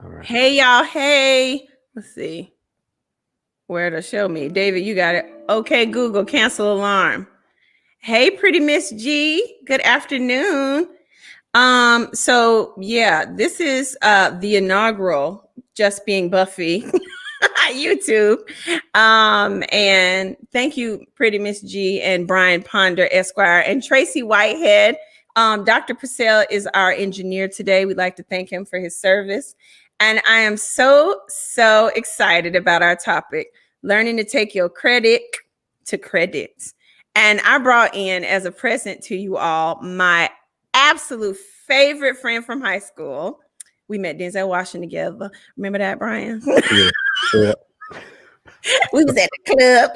All right. Hey, y'all. Hey. Let's see where to show me. David, you got it. Okay, Google, cancel alarm. Hey, pretty Miss G. Good afternoon. So yeah, this is the inaugural Just Being Buffie YouTube. And thank you, pretty Miss G and Brian Ponder, Esquire, and Tracy Whitehead. Dr. Purcell is our engineer today. We'd like to thank him for his service. And I am so excited about our topic, learning to take your credik to credit. And I brought in as a present to you all my absolute favorite friend from high school. We met Denzel Washington together. Remember that, Brian? Yeah. We was at the club.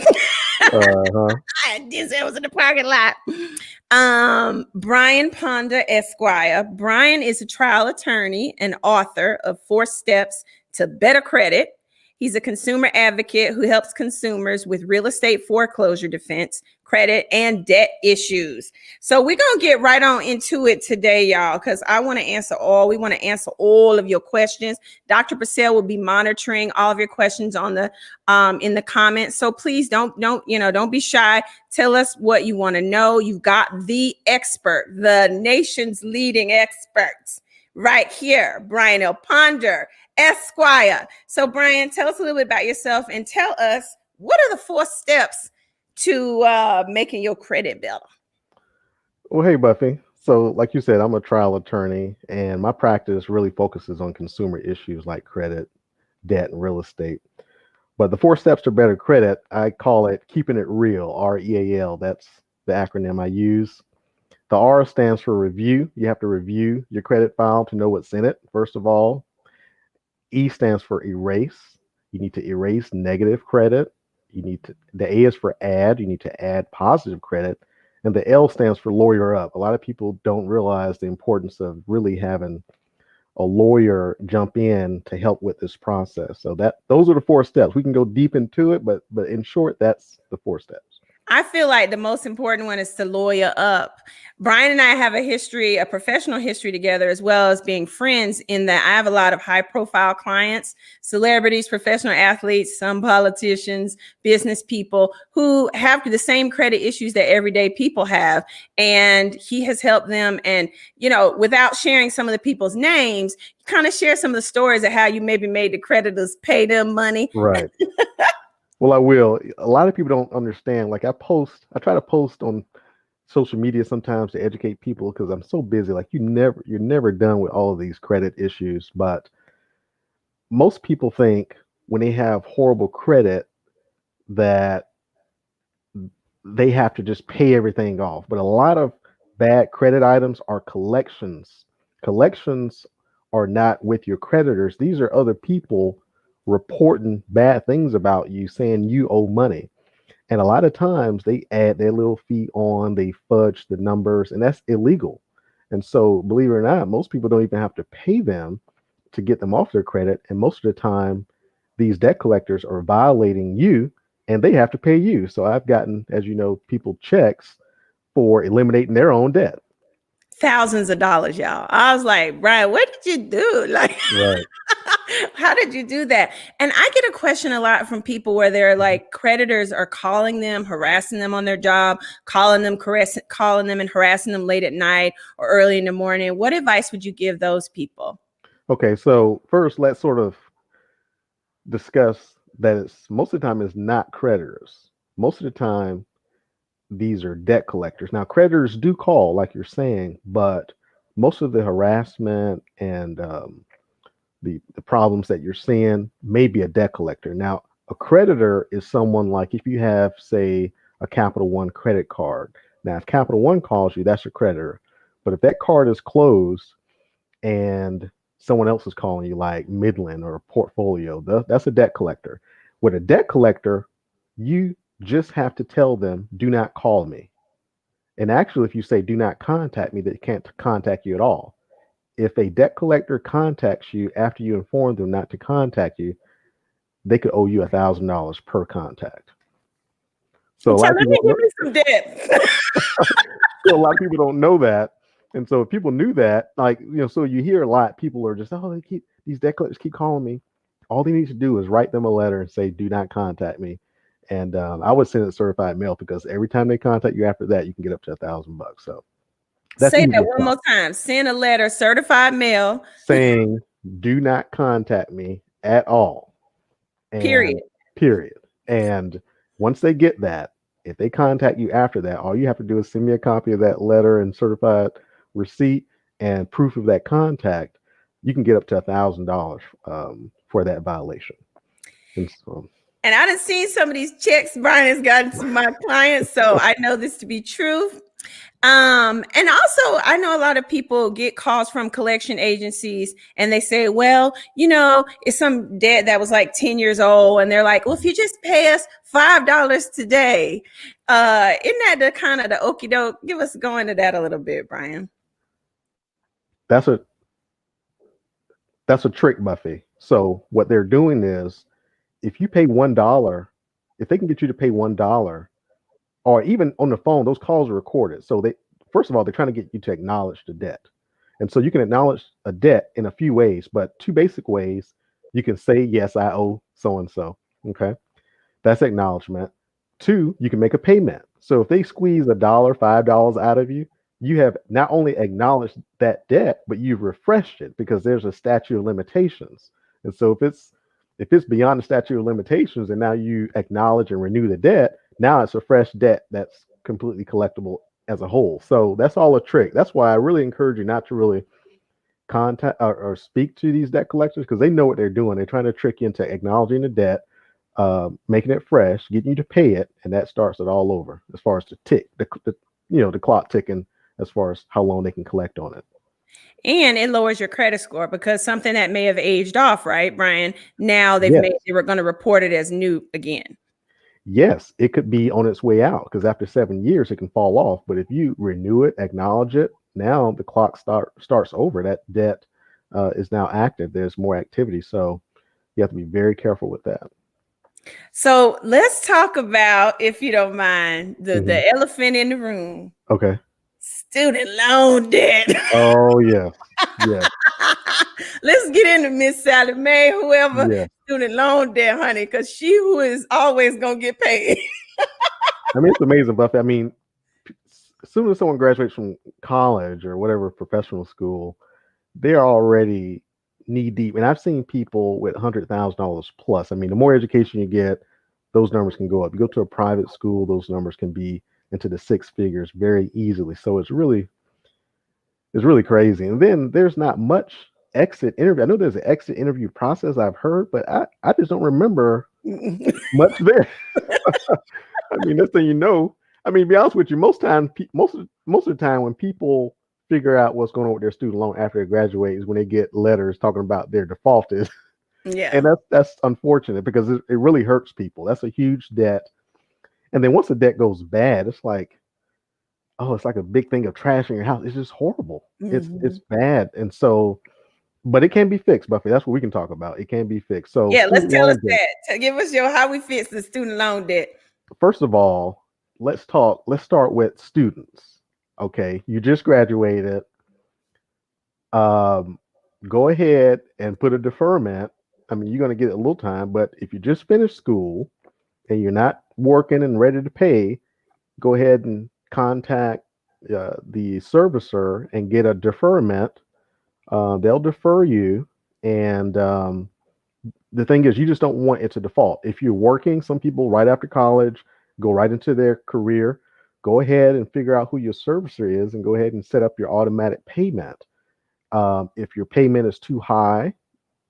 Uh-huh. Denzel was in the parking lot. Brian Ponder, Esquire. Brian is a trial attorney and author of 4 Steps to Better Credit. He's a consumer advocate who helps consumers with real estate foreclosure defense, credit, and debt issues. So we're going to get right on into it today, y'all, because we want to answer all of your questions. Dr. Purcell will be monitoring all of your questions on the in the comments. So please don't be shy. Tell us what you want to know. You've got the expert, the nation's leading experts right here, Brian L. Ponder, Esquire. So Brian, tell us a little bit about yourself and tell us what are the 4 steps to making your credit better. Well, hey, Buffy. So, like you said, I'm a trial attorney, and my practice really focuses on consumer issues like credit, debt, and real estate. But the 4 steps to better credit, I call it keeping it real, REAL. That's the acronym I use. The R stands for review. You have to review your credit file to know what's in it, first of all. E stands for erase. You need to erase negative credit. The A is for add. You need to add positive credit. And the L stands for lawyer up. A lot of people don't realize the importance of really having a lawyer jump in to help with this process. So those are the 4 steps. We can go deep into it, but in short, that's the 4 steps. I feel like the most important one is to lawyer up. Brian and I have a professional history together, as well as being friends, in that I have a lot of high profile clients, celebrities, professional athletes, some politicians, business people who have the same credit issues that everyday people have. And he has helped them. And, without sharing some of the people's names, kind of share some of the stories of how you maybe made the creditors pay them money. Right. Well, I will. A lot of people don't understand. Like I try to post on social media sometimes to educate people because I'm so busy. Like you're never done with all of these credit issues. But most people think when they have horrible credit that they have to just pay everything off. But a lot of bad credit items are collections. Collections are not with your creditors. These are other people reporting bad things about you, saying you owe money. And a lot of times they add their little fee on, they fudge the numbers, and that's illegal. And so, believe it or not, most people don't even have to pay them to get them off their credit. And most of the time, these debt collectors are violating you and they have to pay you. So I've gotten, as you know, people checks for eliminating their own debt. Thousands of dollars, y'all. I was like, Brian, what did you do? Like, right. How did you do that? And I get a question a lot from people where they're like, creditors are calling them, harassing them on their job, calling them and harassing them late at night or early in the morning. What advice would you give those people? Okay, so first let's sort of discuss that it's most of the time it's not creditors. Most of the time these are debt collectors. Now creditors do call, like you're saying, but most of the harassment and the problems that you're seeing may be a debt collector. Now a creditor is someone like if you have, say, a Capital One credit card. Now if Capital One calls you, that's a creditor. But if that card is closed and someone else is calling you, like Midland or Portfolio, that's a debt collector. With a debt collector, you just have to tell them, do not call me. And actually, if you say, do not contact me, they can't contact you at all. If a debt collector contacts you after you inform them not to contact you, they could owe you $1,000 per contact. So a lot of people give me some debt. So a lot of people don't know that. And so if people knew that, like, so you hear a lot, people are just, oh, these debt collectors keep calling me. All they need to do is write them a letter and say, do not contact me. And I would send it certified mail because every time they contact you after that, you can get up to $1,000. So that's Say easy that to one stop. more time. Send a letter, certified mail, Saying, do not contact me at all. And period. period. And once they get that, if they contact you after that, all you have to do is send me a copy of that letter and certified receipt and proof of that contact. You can get up to $1,000 for that violation. And so, And I done seen some of these checks Brian has gotten to my clients, so I know this to be true. And also I know a lot of people get calls from collection agencies and they say, well, it's some debt that was like 10 years old, and they're like, well, if you just pay us $5 today. Isn't that the kind of the okie doke? Give us go into that a little bit, Brian. that's a trick, Buffy. So what they're doing is, if you pay $1, if they can get you to pay $1, or even on the phone, those calls are recorded. So they, first of all, they're trying to get you to acknowledge the debt. And so you can acknowledge a debt in a few ways, but two basic ways. You can say, yes, I owe so and so. Okay. That's acknowledgement. Two, you can make a payment. So if they squeeze $1, $5 out of you, you have not only acknowledged that debt, but you've refreshed it because there's a statute of limitations. And so if it's beyond the statute of limitations and now you acknowledge and renew the debt, now it's a fresh debt that's completely collectible as a whole. So that's all a trick. That's why I really encourage you not to really contact or speak to these debt collectors, because they know what they're doing. They're trying to trick you into acknowledging the debt, making it fresh, getting you to pay it, and that starts it all over as far as the clock ticking as far as how long they can collect on it. And it lowers your credit score because something that may have aged off, right, Brian? Now they Yes. were going to report it as new again. Yes, it could be on its way out because after 7 years it can fall off. But if you renew it, acknowledge it, now the clock starts over. That debt is now active. There's more activity, so you have to be very careful with that. So let's talk about, if you don't mind, the Mhm. elephant in the room: Okay. student loan debt. Oh yes, yes, Let's get into Miss Sally Mae, whoever yes. student loan debt, honey, because she who is always gonna get paid. I mean, it's amazing, Buffy. I mean, as soon as someone graduates from college or whatever professional school, they're already knee deep. And I've seen people with $100,000 plus. I mean, the more education you get, those numbers can go up. You go to a private school, those numbers can be into the six figures very easily. So it's really crazy. And then there's not much exit interview. I know there's an exit interview process I've heard, but I just don't remember much there. I mean, next thing you know, I mean, to be honest with you, most of the time when people figure out what's going on with their student loan after they graduate is when they get letters talking about their defaulted, Yeah. and that's unfortunate because it really hurts people. That's a huge debt, and then once the debt goes bad, it's like, oh, it's like a big thing of trash in your house. It's just horrible. It's bad, and so, but it can be fixed, Buffy. That's what we can talk about. It can be fixed. So Yeah, let's student tell us loan debt. that. Give us how we fix the student loan debt. First of all, let's start with students. Okay, you just graduated. Um, Go ahead and put a deferment. I mean, you're going to get a little time, but if you just finished school and you're not working and ready to pay, go ahead and contact the servicer and get a deferment. They'll defer you, and the thing is, you just don't want it to default. If you're working, some people right after college go right into their career. Go ahead and figure out who your servicer is and go ahead and set up your automatic payment. If your payment is too high,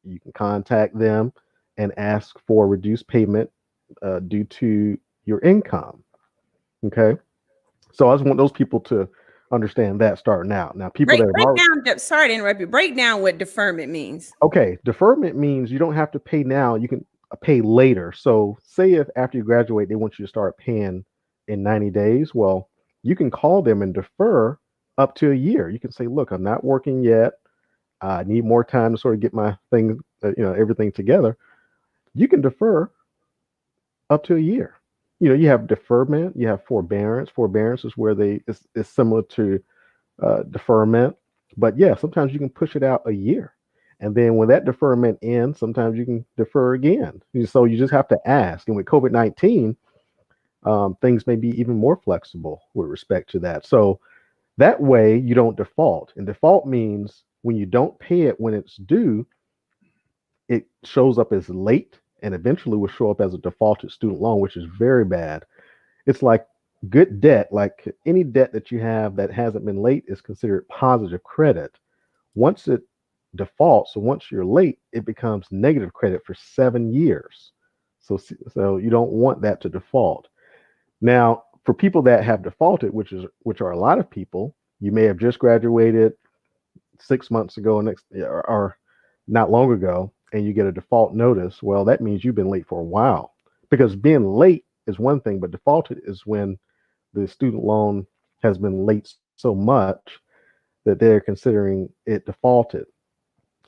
you can contact them and ask for reduced payment due to your income. Okay. So I just want those people to understand that starting out. Now, people that have Break already, down. Sorry to interrupt you. Break down what deferment means. okay, deferment means you don't have to pay now. You can pay later. So, say if after you graduate, they want you to start paying in 90 days, well, you can call them and defer up to a year. You can say, look, I'm not working yet. I need more time to sort of get my thing, everything together. You can defer up to a year. You have deferment, you have forbearance. Forbearance is where it's similar to deferment. But yeah, sometimes you can push it out a year. And then when that deferment ends, sometimes you can defer again. So you just have to ask. And with COVID-19, things may be even more flexible with respect to that. So that way you don't default. And default means when you don't pay it when it's due, it shows up as late and eventually will show up as a defaulted student loan, which is very bad. It's like good debt, like any debt that you have that hasn't been late is considered positive credit. Once it defaults, so once you're late, it becomes negative credit for 7 years. So you don't want that to default. Now, for people that have defaulted, which are a lot of people, you may have just graduated 6 months ago, or not long ago, and you get a default notice. Well, that means you've been late for a while. Because being late is one thing, but defaulted is when the student loan has been late so much that they're considering it defaulted.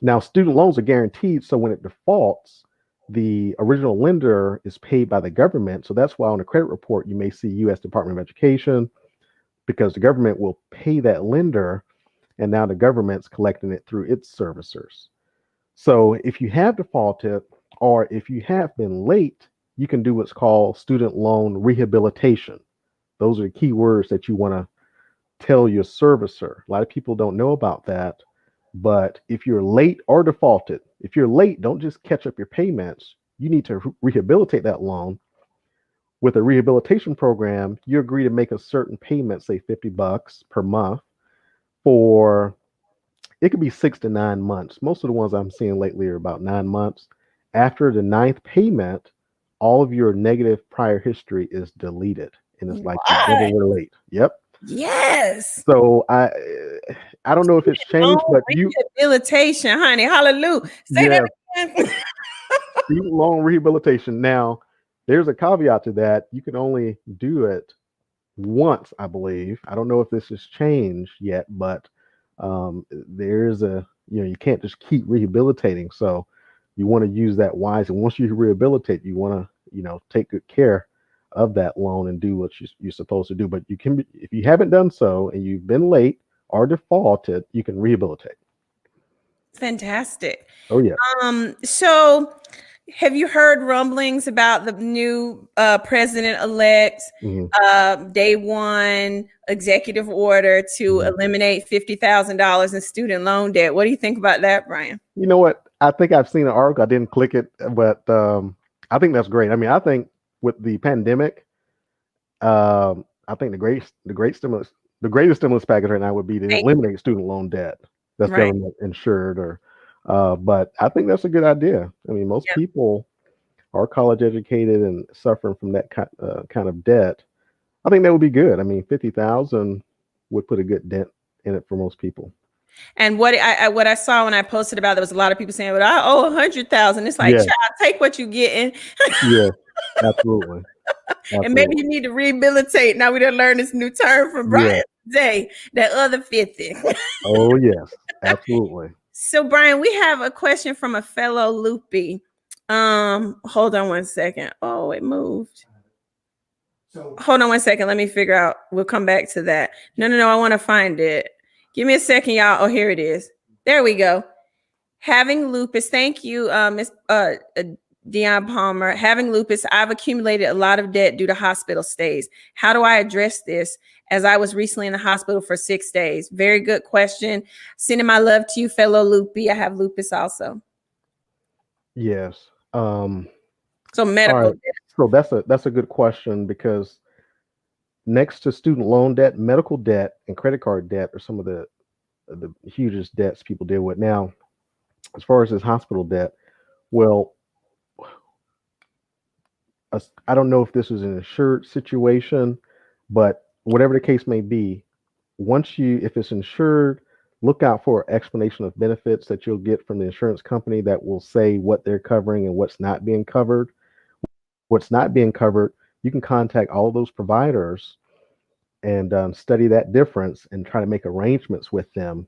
Now, student loans are guaranteed, so when it defaults, the original lender is paid by the government. So that's why on a credit report, you may see U.S. Department of Education, because the government will pay that lender, and now the government's collecting it through its servicers. So if you have defaulted or if you have been late, you can do what's called student loan rehabilitation. Those are the key words that you want to tell your servicer. A lot of people don't know about that. But if you're late or defaulted, if you're late, don't just catch up your payments. You need to rehabilitate that loan. With a rehabilitation program, you agree to make a certain payment, say $50 per month, for it could be 6 to 9 months. Most of the ones I'm seeing lately are about 9 months. After the ninth payment, all of your negative prior history is deleted, and it's like you never What? were late. Yep. Yes. So I don't know if it's changed, but Rehabilitation, honey. Hallelujah. Say that yeah, again. student loan rehabilitation. Now, there's a caveat to that. You can only do it once, I believe. I don't know if this has changed yet, but there's you can't just keep rehabilitating. So you want to use that wise. And once you rehabilitate, you want to, take good care of that loan and do what you're supposed to do. But you can, if you haven't done so and you've been late or defaulted, you can rehabilitate. Fantastic. Oh, yeah. So have you heard rumblings about the new president-elect Mhm. day one executive order to Mhm. eliminate $50,000 in student loan debt? What do you think about that, Brian? You know what? I think I've seen an article. I didn't click it, but I think that's great. I mean, I think with the pandemic, I think the greatest stimulus package right now would be to Thank eliminate student loan debt that's Right. government insured, but I think that's a good idea. I mean, most Yeah. people are college educated and suffering from that kind of debt. I think that would be good. I mean, 50,000 would put a good dent in it for most people. And what I saw when I posted about it, there was a lot of people saying, "But I owe 100,000." It's like, Yeah, child, take what you getting, yeah, absolutely, and maybe absolutely. you need to rehabilitate. Now we done learned this new term from Brian Yeah. today. That other 50. Oh, yes, absolutely. So, Brian, we have a question from a fellow loopy. Hold on one second. Oh, it moved. Hold on one second. Let me figure out. We'll come back to that. No. I want to find it. Give me a second, y'all. Oh, here it is. There we go. Having lupus. Thank you, Miss Dion Palmer. Having lupus, I've accumulated a lot of debt due to hospital stays. How do I address this? As I was recently in the hospital for 6 days. Very good question. Sending my love to you, fellow loopy. I have lupus also. Yes. So All medical right. debt. So that's a good question, because next to student loan debt, medical debt and credit card debt are some of the hugest debts people deal with. Now, as far as this hospital debt, well, I don't know if this is an insured situation, but whatever the case may be, if it's insured, look out for an explanation of benefits that you'll get from the insurance company that will say what they're covering and what's not being covered. What's not being covered, you can contact all of those providers and study that difference and try to make arrangements with them,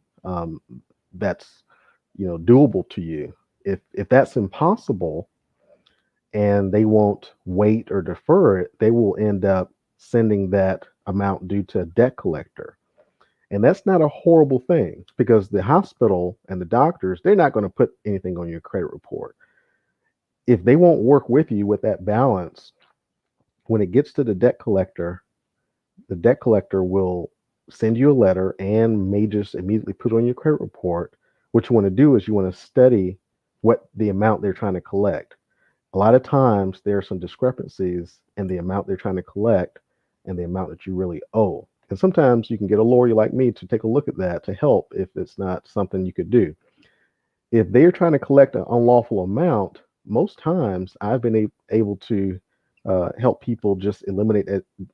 that's doable to you. If that's impossible and they won't wait or defer it, they will end up sending that amount due to a debt collector. And that's not a horrible thing because the hospital and the doctors, they're not going to put anything on your credit report. If they won't work with you with that balance, when it gets to the debt collector will send you a letter and may just immediately put on your credit report. What you want to do is you want to study what the amount they're trying to collect. A lot of times there are some discrepancies in the amount they're trying to collect and the amount that you really owe. And sometimes you can get a lawyer like me to take a look at that to help if it's not something you could do. If they're trying to collect an unlawful amount, most times I've been able to help people just eliminate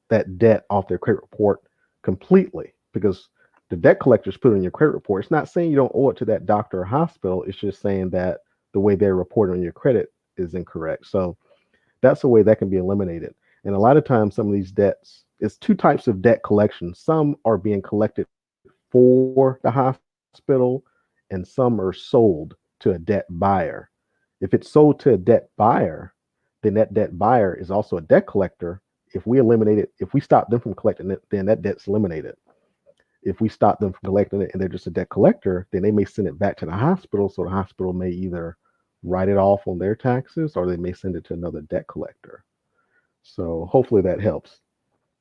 that debt off their credit report completely because the debt collectors put it on your credit report. It's not saying you don't owe it to that doctor or hospital. It's just saying that the way they're reporting on your credit is incorrect. So that's a way that can be eliminated. And a lot of times, some of these debts, it's two types of debt collection. Some are being collected for the hospital, and some are sold to a debt buyer. If it's sold to a debt buyer, then that debt buyer is also a debt collector. If we eliminate it, if we stop them from collecting it, then that debt's eliminated. If we stop them from collecting it and they're just a debt collector, then they may send it back to the hospital. So the hospital may either write it off on their taxes or they may send it to another debt collector. So hopefully that helps.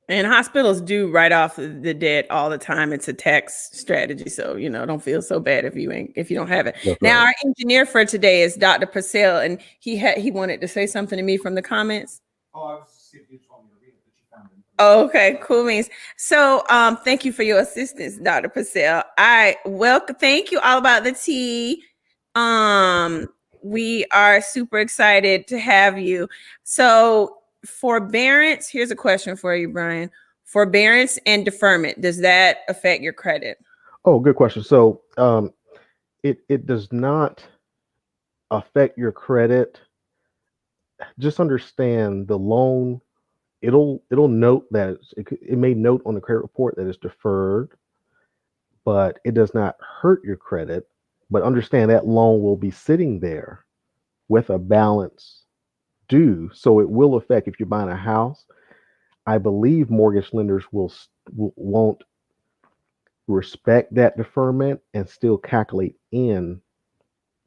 And hospitals do write off the debt all the time. It's a tax strategy, so don't feel so bad if you don't have it. That's Now, right. our engineer for today is Dr. Purcell, and he wanted to say something to me from the comments. Oh, I was just see if you told me to read it, but you found it. Oh, okay, cool beans. So, thank you for your assistance, Dr. Purcell. Thank you all about the tea. We are super excited to have you. So, forbearance, here's a question for you, Brian. Forbearance and deferment, does that affect your credit? Oh, good question. So it does not affect your credit. Just understand the loan. It'll note that it may note on the credit report that it's deferred, but it does not hurt your credit. But understand that loan will be sitting there with a balance due, so it will affect if you're buying a house. I believe mortgage lenders won't respect that deferment and still calculate in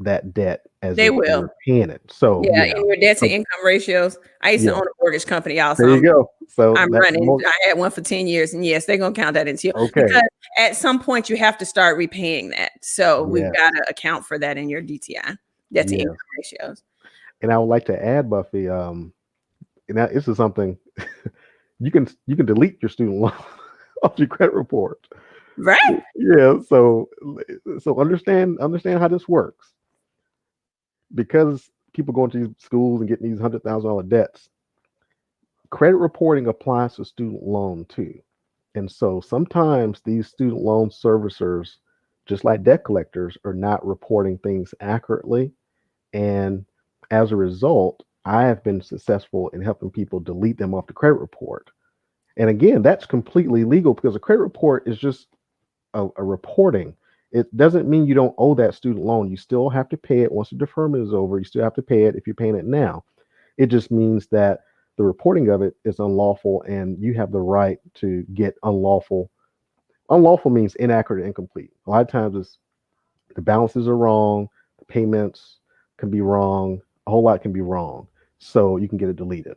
that debt as They if will. you're paying it. So Yeah, yeah, in your debt to so, income ratios. I used to yeah. own a mortgage company also. There you go. So I'm running. I had one for 10 years, and yes, they're gonna count that into you. Okay. Because at some point you have to start repaying that. So we've Yes. got to account for that in your DTI, debt to Yes. income ratios. And I would like to add, Buffie, and that this is something you can delete your student loan off your credit report. Right. Yeah. So understand how this works. Because people going to these schools and getting these $100,000 debts, credit reporting applies to student loan too. And so sometimes these student loan servicers, just like debt collectors, are not reporting things accurately. And as a result, I have been successful in helping people delete them off the credit report. And again, that's completely legal because a credit report is just a reporting. It doesn't mean you don't owe that student loan. You still have to pay it once the deferment is over. You still have to pay it if you're paying it now. It just means that the reporting of it is unlawful and you have the right to get unlawful. Unlawful means inaccurate and incomplete. A lot of times it's the balances are wrong, the payments can be wrong, a whole lot can be wrong. So you can get it deleted.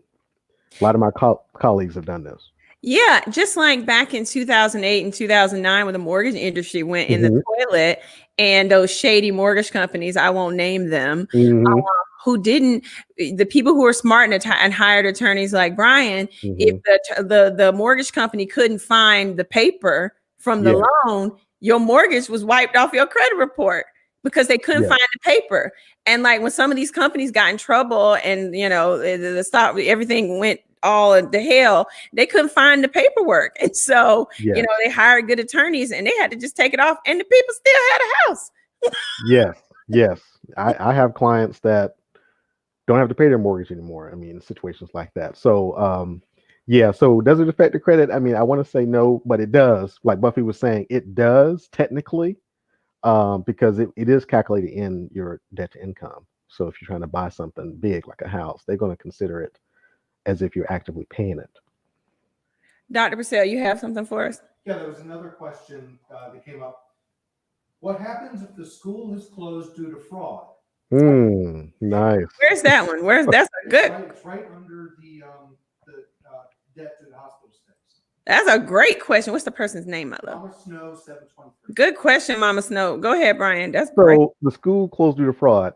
A lot of my colleagues have done this. Yeah, just like back in 2008 and 2009 when the mortgage industry went in the toilet and those shady mortgage companies, I won't name them, who didn't, the people who were smart and hired attorneys like Brian, if the mortgage company couldn't find the paper from the loan, your mortgage was wiped off your credit report because they couldn't find the paper. And like when some of these companies got in trouble and the stock, everything went all the hell, they couldn't find the paperwork. And so, they hired good attorneys and they had to just take it off and the people still had a house. Yes. I have clients that don't have to pay their mortgage anymore. I mean, situations like that. So, so does it affect the credit? I mean, I want to say no, but it does. Like Buffie was saying, it does technically, because it is calculated in your debt to income. So if you're trying to buy something big like a house, they're going to consider it as if you're actively paying it. Dr. Purcell, you have something for us? Yeah, there was another question that came up. What happens if the school is closed due to fraud? Nice. Where's that one? That's a good. It's right under the debt to the hospital stays. That's a great question. What's the person's name, my love? Mama Snow 723. Good question, Mama Snow. Go ahead, Brian. That's great. So the school closed due to fraud.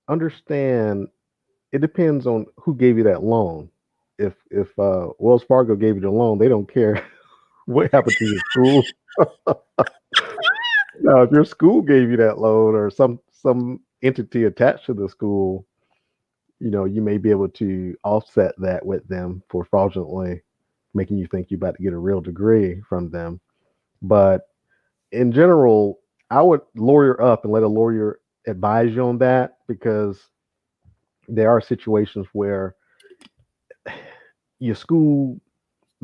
Understand, it depends on who gave you that loan. If Wells Fargo gave you the loan, they don't care what happened to your school. Now, if your school gave you that loan or some entity attached to the school, you may be able to offset that with them for fraudulently making you think you're about to get a real degree from them. But in general, I would lawyer up and let a lawyer advise you on that, because there are situations where your school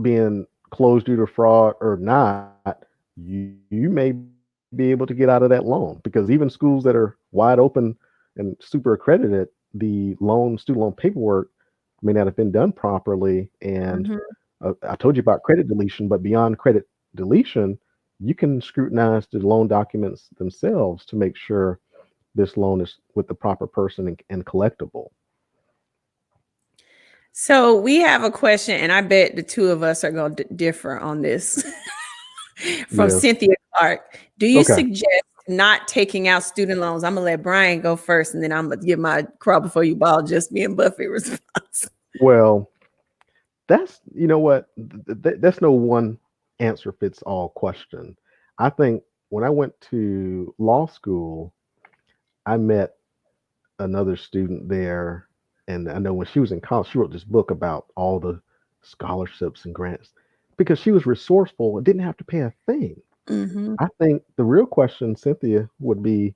being closed due to fraud or not, you may be able to get out of that loan, because even schools that are wide open and super accredited, the student loan paperwork may not have been done properly. And I told you about credit deletion, but beyond credit deletion, you can scrutinize the loan documents themselves to make sure this loan is with the proper person and collectible. So we have a question, and I bet the two of us are going to differ on this. From Cynthia Clark. Do you suggest not taking out student loans? I'm going to let Brian go first, and then I'm going to give my crawl before you ball just being Buffie response. Well, that's, that's no one answer fits all question. I think when I went to law school, I met another student there, and I know when she was in college, she wrote this book about all the scholarships and grants because she was resourceful and didn't have to pay a thing. I think the real question, Cynthia, would be,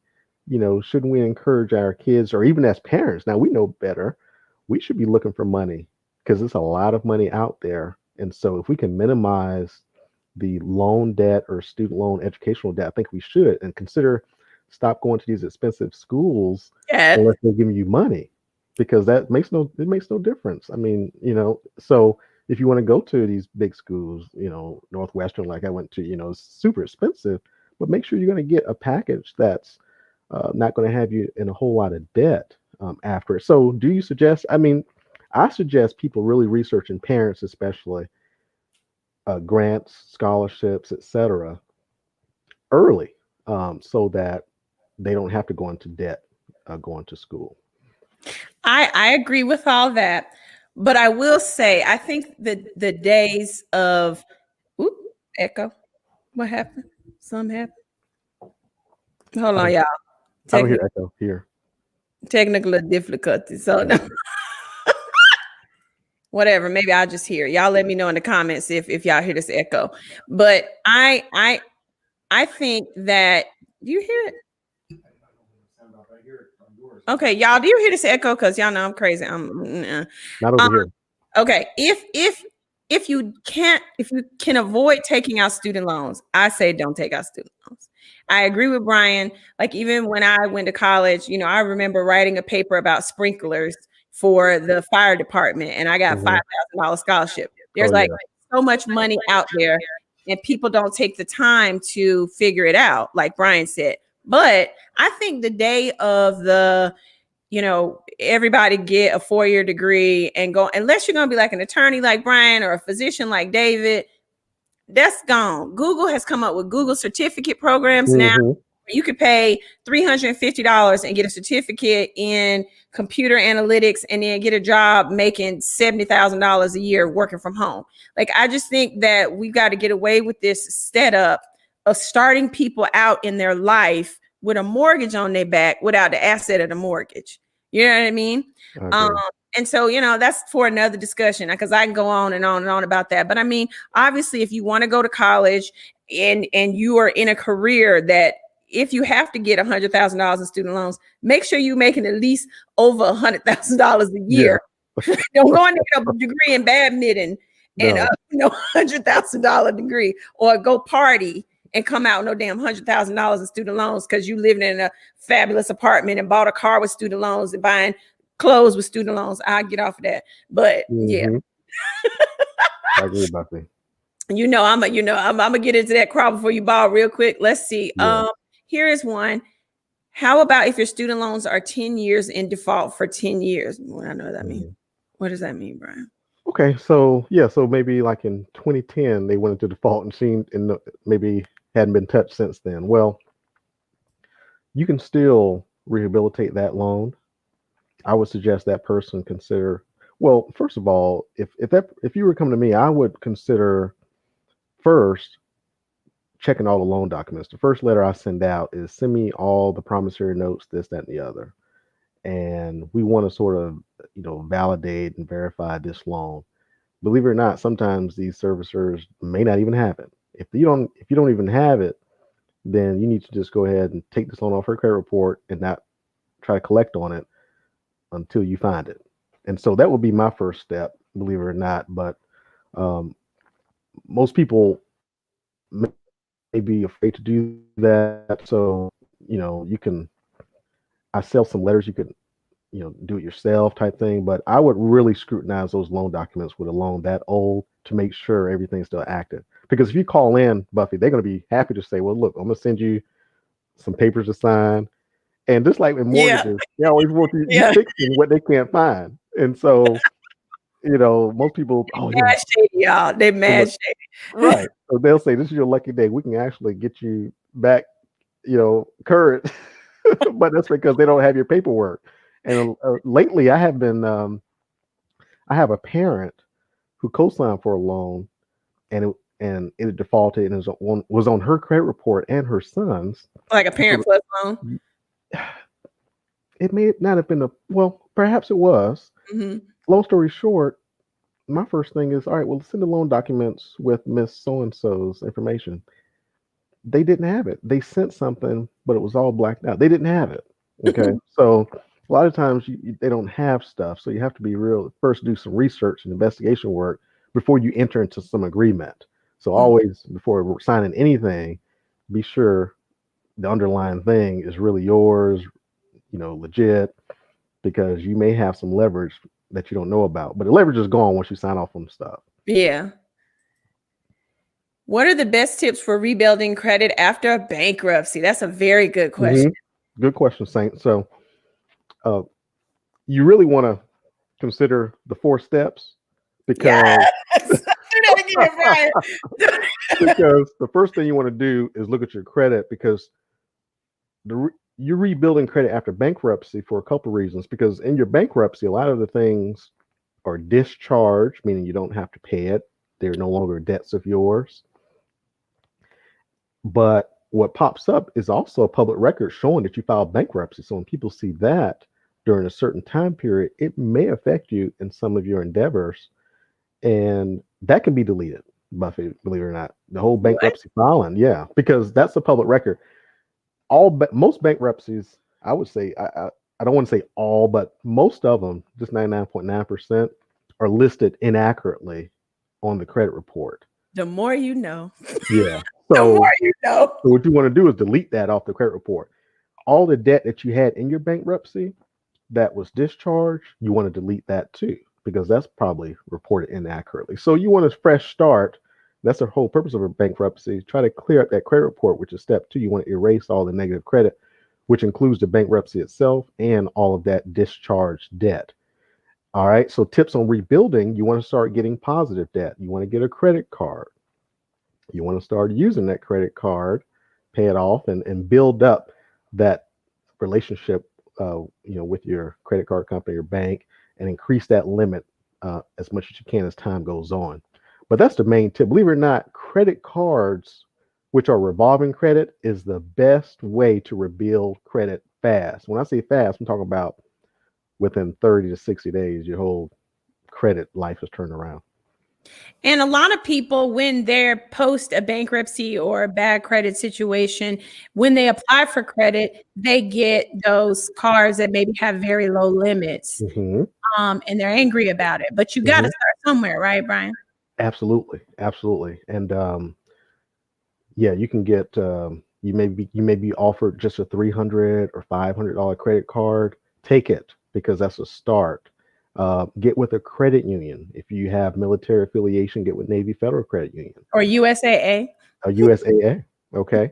shouldn't we encourage our kids, or even as parents, now we know better, we should be looking for money because there's a lot of money out there. And so if we can minimize the loan debt or student loan educational debt, I think we should, and stop going to these expensive schools unless they're giving you money, because it makes no difference. I mean, so if you want to go to these big schools, Northwestern, like I went to, it's super expensive, but make sure you're going to get a package that's not going to have you in a whole lot of debt after it. So do you suggest, I suggest people really researching, parents especially, grants, scholarships, etc., early, so that they don't have to go into debt going to school. I agree with all that, but I will say, I think that the days of echo, what happened? Something happened. Hold on, y'all. I don't hear echo here. Technical difficulties. So whatever. Maybe I'll just hear. Y'all let me know in the comments if y'all hear this echo. But I think that, do you hear it? Okay, y'all, do you hear this echo? Because y'all know I'm crazy. I'm not over here. Okay, if you can avoid taking out student loans, I say don't take out student loans. I agree with Brian. Like, even when I went to college, I remember writing a paper about sprinklers for the fire department, and I got $5,000 scholarship. There's so much money out there, and people don't take the time to figure it out, like Brian said. But I think the day of the, everybody get a 4-year degree and go, unless you're going to be like an attorney like Brian or a physician like David, that's gone. Google has come up with Google certificate programs now. You could pay $350 and get a certificate in computer analytics and then get a job making $70,000 a year working from home. Like, I just think that we got to get away with this setup of starting people out in their life with a mortgage on their back without the asset of the mortgage. You know what I mean? And so, that's for another discussion, because I can go on and on and on about that. But obviously, if you want to go to college and you are in a career that, if you have to get $100,000 in student loans, make sure you're making at least over $100,000 a year. Yeah. Don't go and get a degree in badminton and $100,000 degree, or go party and come out with no damn $100,000 in student loans because you living in a fabulous apartment and bought a car with student loans and buying clothes with student loans. I'll get off of that. But yeah. I agree, Buffy. I'm gonna get into that crawl before you ball real quick. Let's see. Yeah. Here is one. How about if your student loans are 10 years in default for 10 years? What I know what that means. Mhm. What does that mean, Brian? Okay, so yeah, so maybe like in 2010 they went into default and seen and maybe hadn't been touched since then. Well, you can still rehabilitate that loan. I would suggest that person consider. Well, first of all, if you were coming to me, I would consider first checking all the loan documents. The first letter I send out is send me all the promissory notes, this, that, and the other, and we want to sort of validate and verify this loan. Believe it or not, sometimes these servicers may not even have it. If you don't even have it, then you need to just go ahead and take this loan off her credit report and not try to collect on it until you find it. And so that would be my first step, believe it or not. But um, most people may be afraid to do that. So, you can, I sell some letters you can, do it yourself type thing. But I would really scrutinize those loan documents with a loan that old to make sure everything's still active. Because if you call in, Buffy, they're going to be happy to say, well, look, I'm going to send you some papers to sign. And just like with Yeah. mortgages, they always want you Yeah. fixing what they can't find. And so, most people, oh yeah, Mad shady, y'all. They mad shady. right. So they'll say, this is your lucky day. We can actually get you back, current. But that's because they don't have your paperwork. And lately, I have a parent who co-signed for a loan, and it defaulted and was on her credit report and her son's. Like a parent plus loan. It may not have been perhaps it was. Mm-hmm. Long story short, my first thing is, all right, well, send the loan documents with Miss So-and-so's information. They didn't have it. They sent something, but it was all blacked out. They didn't have it. Okay. So a lot of times they don't have stuff. So you have to be real, first do some research and investigation work before you enter into some agreement. So always, before signing anything, be sure the underlying thing is really yours, legit, because you may have some leverage that you don't know about. But the leverage is gone once you sign off on the stuff. Yeah. What are the best tips for rebuilding credit after a bankruptcy? That's a very good question. Mm-hmm. Good question, Saint. So you really want to consider the 4 steps because because the first thing you want to do is look at your credit, because you're rebuilding credit after bankruptcy for a couple reasons. Because in your bankruptcy, a lot of the things are discharged, meaning you don't have to pay it. They're no longer debts of yours. But what pops up is also a public record showing that you filed bankruptcy. So when people see that during a certain time period, it may affect you in some of your endeavors. And that can be deleted, Buffy, believe it or not. The whole bankruptcy filing, yeah, because that's a public record. Most bankruptcies, I would say, I don't want to say all, but most of them, just 99.9%, are listed inaccurately on the credit report. The more you know. Yeah. The more you know. So what you want to do is delete that off the credit report. All the debt that you had in your bankruptcy that was discharged, you want to delete that too, because that's probably reported inaccurately. So you want a fresh start. That's the whole purpose of a bankruptcy. Try to clear up that credit report, which is step 2. You want to erase all the negative credit, which includes the bankruptcy itself and all of that discharged debt. All right. So tips on rebuilding: you want to start getting positive debt. You want to get a credit card. You want to start using that credit card, pay it off, and build up that relationship, with your credit card company or bank, and increase that limit as much as you can as time goes on. But that's the main tip. Believe it or not, credit cards, which are revolving credit, is the best way to rebuild credit fast. When I say fast, I'm talking about within 30 to 60 days, your whole credit life is turned around. And a lot of people, when they're post a bankruptcy or a bad credit situation, when they apply for credit, they get those cards that maybe have very low limits, and they're angry about it. But you got to start somewhere, right, Brian? Absolutely, and yeah, you can get you may be offered just a $300 or $500 credit card. Take it, because that's a start. Get with a credit union. If you have military affiliation, get with Navy Federal Credit Union, Or USAA. a USAA. Okay,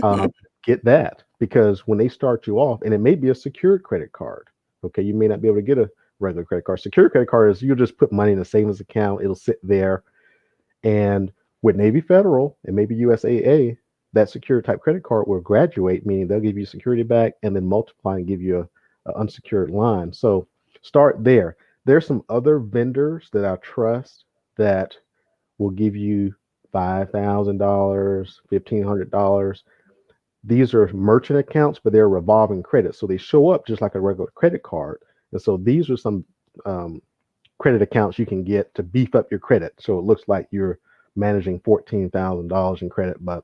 um, get that, because when they start you off, and it may be a secured credit card. Okay, you may not be able to get a regular credit card. Secured credit card is you just put money in a savings account. It'll sit there, and with Navy Federal and maybe USAA, that secure type credit card will graduate, meaning they'll give you security back and then multiply and give you a unsecured line. So start there. There's some other vendors that I trust that will give you $5,000, $1,500. These are merchant accounts, but they're revolving credit. So they show up just like a regular credit card. And so these are some credit accounts you can get to beef up your credit. So it looks like you're managing $14,000 in credit, but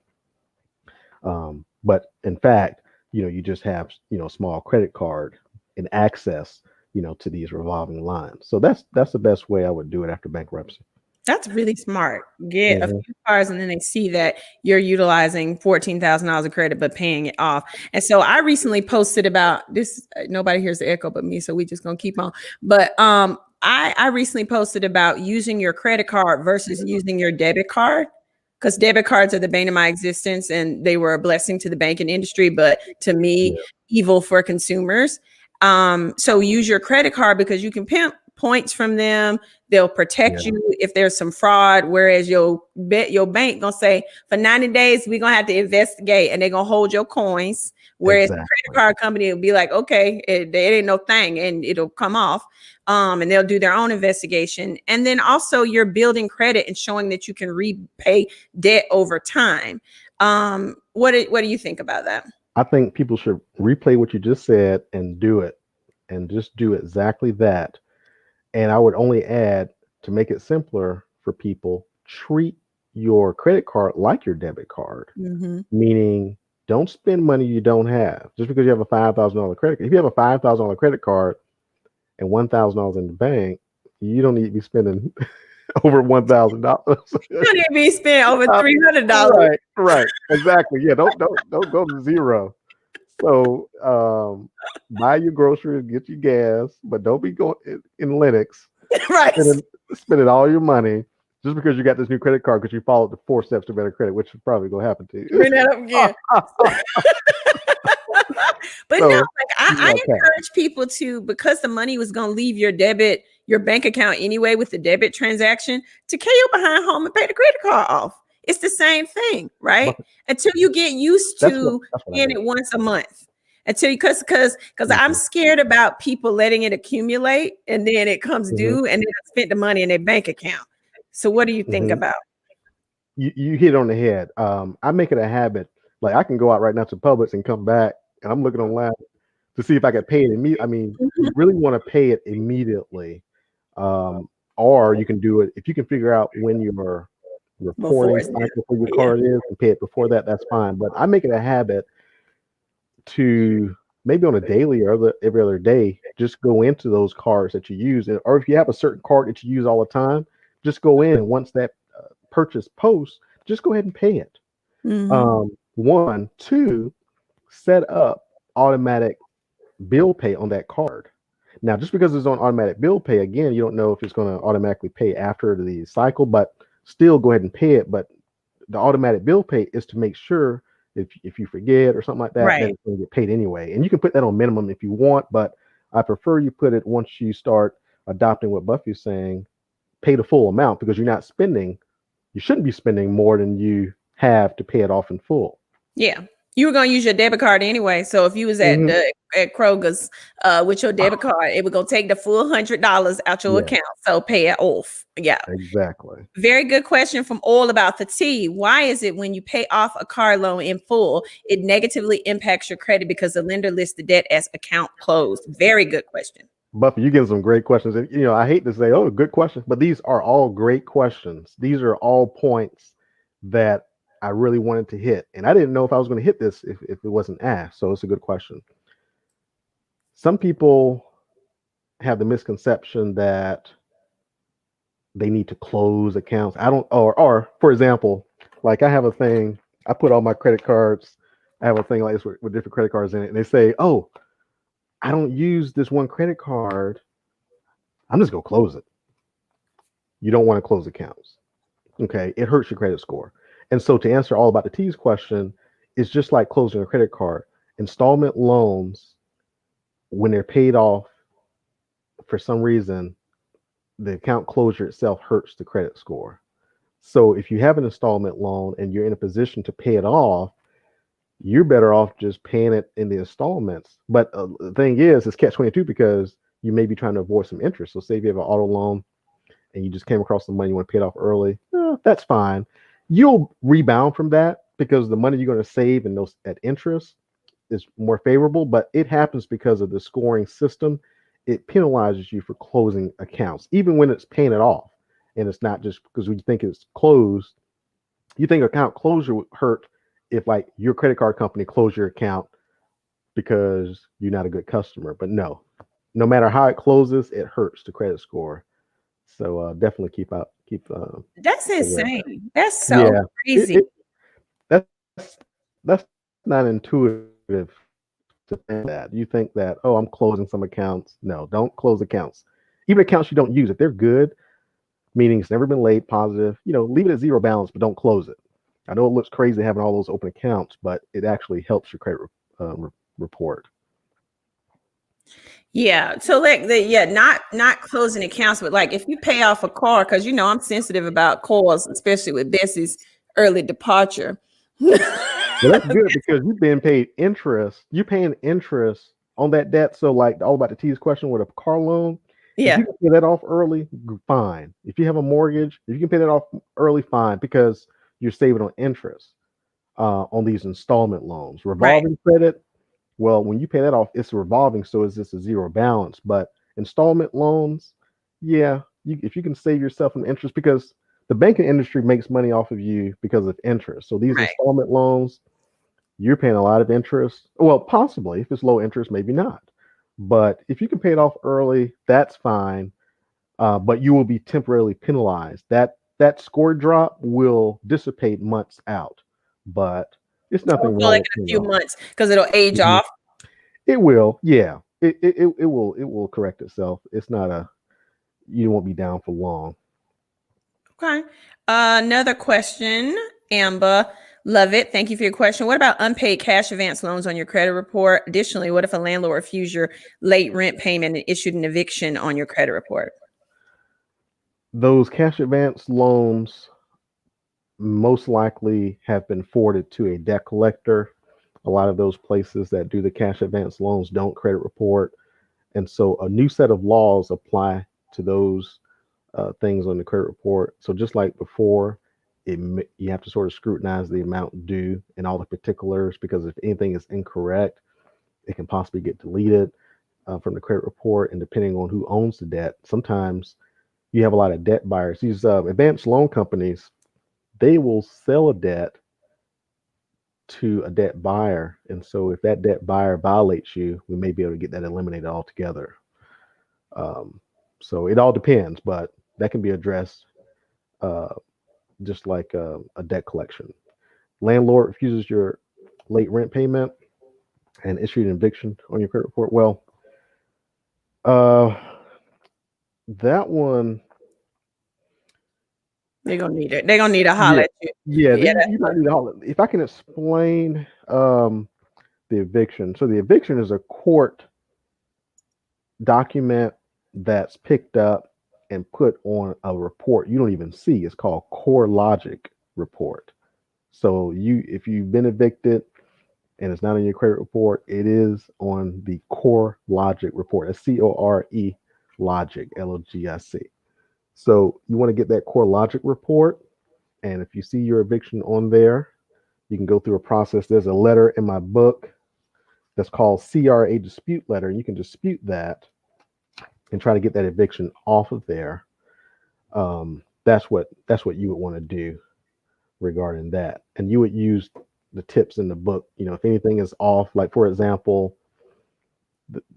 in fact, you just have, a small credit card and access, to these revolving lines. So that's the best way I would do it after bankruptcy. That's really smart. Get a few cars, and then they see that you're utilizing $14,000 of credit, but paying it off. And so I recently posted about this. Nobody hears the echo but me, so we just gonna keep on. But I recently posted about using your credit card versus using your debit card, because debit cards are the bane of my existence, and they were a blessing to the banking industry, but to me, evil for consumers. So use your credit card because you can pimp points from them. They'll protect you if there's some fraud. Whereas your bank gonna say for 90 days, we're gonna have to investigate, and they're gonna hold your coins. Whereas the credit card company will be like, okay, it ain't no thing, and it'll come off. And they'll do their own investigation. And then also you're building credit and showing that you can repay debt over time. What do you think about that? I think people should replay what you just said and do it, and just do exactly that. And I would only add, to make it simpler for people, treat your credit card like your debit card, meaning don't spend money you don't have. Just because you have a $5,000 credit card. If you have a $5,000 credit card and $1,000 in the bank, you don't need to be spending over $1,000. You don't need to be spending over $300. Right, exactly. Yeah, don't go to zero. So buy your groceries, get your gas, but don't be going in Linux, right? Spending all your money just because you got this new credit card because you followed the 4 steps to better credit, which is probably going to happen to you. Bring that up again. But so, no, like I encourage people to, because the money was going to leave your bank account anyway with the debit transaction, to carry you behind home and pay the credit card off. It's the same thing, right? Until you get used to paying it once a month. Because I'm scared about people letting it accumulate and then it comes due and then I spent the money in their bank account. So what do you think about? You hit on the head. I make it a habit. Like I can go out right now to Publix and come back and I'm looking online to see if I can pay it immediately. I mean, you really want to pay it immediately. Or you can do it if you can figure out when your reporting cycle for your card is and pay it before that, that's fine. But I make it a habit to maybe on a daily or every other day, just go into those cards that you use. Or if you have a certain card that you use all the time, just go in and once that purchase posts, just go ahead and pay it. 1, 2, set up automatic bill pay on that card. Now, just because it's on automatic bill pay, again, you don't know if it's going to automatically pay after the cycle, but still go ahead and pay it. But the automatic bill pay is to make sure if you forget or something like that, that it's going to get paid anyway. And you can put that on minimum if you want, but I prefer you put it once you start adopting what Buffie's saying, pay the full amount, because you're not spending, you shouldn't be spending more than you have to pay it off in full. Yeah. You were going to use your debit card anyway. So if you was at Kroger's with your debit card, it was going to take the full $100 out your account. So pay it off. Yeah, exactly. Very good question from All About the Tea. Why is it when you pay off a car loan in full, it negatively impacts your credit because the lender lists the debt as account closed? Very good question. Buffy, you're getting some great questions. And, I hate to say, good questions, but these are all great questions. These are all points that I really wanted to hit. And I didn't know if I was going to hit this if it wasn't asked. So it's a good question. Some people have the misconception that they need to close accounts. Or for example, like I have a thing, I put all my credit cards, I have a thing like this with different credit cards in it. And they say, I don't use this one credit card. I'm just going to close it. You don't want to close accounts. Okay. It hurts your credit score. And so to answer all about the T's question, it's just like closing a credit card. Installment loans, when they're paid off, for some reason, the account closure itself hurts the credit score. So if you have an installment loan and you're in a position to pay it off, you're better off just paying it in the installments. But the thing is, it's catch-22 because you may be trying to avoid some interest. So say if you have an auto loan and you just came across the money, you want to pay it off early, that's fine. You'll rebound from that because the money you're going to save and those at interest is more favorable. But it happens because of the scoring system. It penalizes you for closing accounts, even when it's paying it off. And it's not just because when you think it's closed, you think account closure would hurt if like your credit card company closed your account because you're not a good customer. But no matter how it closes, it hurts the credit score. So definitely keep That's aware of that. insane. That's so Yeah, crazy. that's that's not intuitive to think that. You think that, oh, I'm closing some accounts. No, don't close accounts. Even accounts you don't use, if they're good, meaning it's never been late, positive, leave it at zero balance, but don't close it. I know it looks crazy having all those open accounts, but it actually helps your credit report. Yeah. So not closing accounts, but like if you pay off a car, because I'm sensitive about calls, especially with Bessie's early departure. Well, that's good because you've been paid interest. You're paying interest on that debt. So, like all about the T's question with a car loan, if Yeah. you can pay that off early, fine. If you have a mortgage, if you can pay that off early, fine, because you're saving on interest on these installment loans. Right. Revolving credit, well, when you pay that off, it's revolving, so it's just a zero balance. But installment loans, yeah, if you can save yourself some interest, because the banking industry makes money off of you because of interest. So these Right. installment loans, you're paying a lot of interest. Well, possibly if it's low interest, maybe not. But if you can pay it off early, that's fine. But you will be temporarily penalized. That score drop will dissipate months out, but it's nothing So like wrong in a with few months because it'll age Mhm. off. It will, yeah. It will correct itself. It's not you won't be down for long. Okay. Another question, Amber. Love it. Thank you for your question. What about unpaid cash advance loans on your credit report? Additionally, what if a landlord refused your late rent payment and issued an eviction on your credit report? Those cash advance loans most likely have been forwarded to a debt collector. A lot of those places that do the cash advance loans don't credit report. And so a new set of laws apply to those things on the credit report. So just like before, you have to sort of scrutinize the amount due and all the particulars, because if anything is incorrect, it can possibly get deleted from the credit report. And depending on who owns the debt, sometimes you have a lot of debt buyers. These advanced loan companies, they will sell a debt to a debt buyer. And so if that debt buyer violates you, we may be able to get that eliminated altogether. Um, so it all depends, but that can be addressed uh, just like a debt collection. Landlord refuses your late rent payment and issued an eviction on your credit report. Well, uh, that one, They're gonna need it. They're gonna need a holler yeah, at you. yeah, Yeah. you might need all. If I can explain the eviction. So the eviction is a court document that's picked up and put on a report you don't even see. It's called CoreLogic report. So if you've been evicted and it's not on your credit report, it is on the CoreLogic report. It's CORE Logic, LOGIC. So you want to get that CoreLogic report, and if you see your eviction on there, you can go through a process. There's a letter in my book that's called CRA dispute letter, and you can dispute that and try to get that eviction off of there. That's what you would want to do regarding that, and you would use the tips in the book. If anything is off, like for example,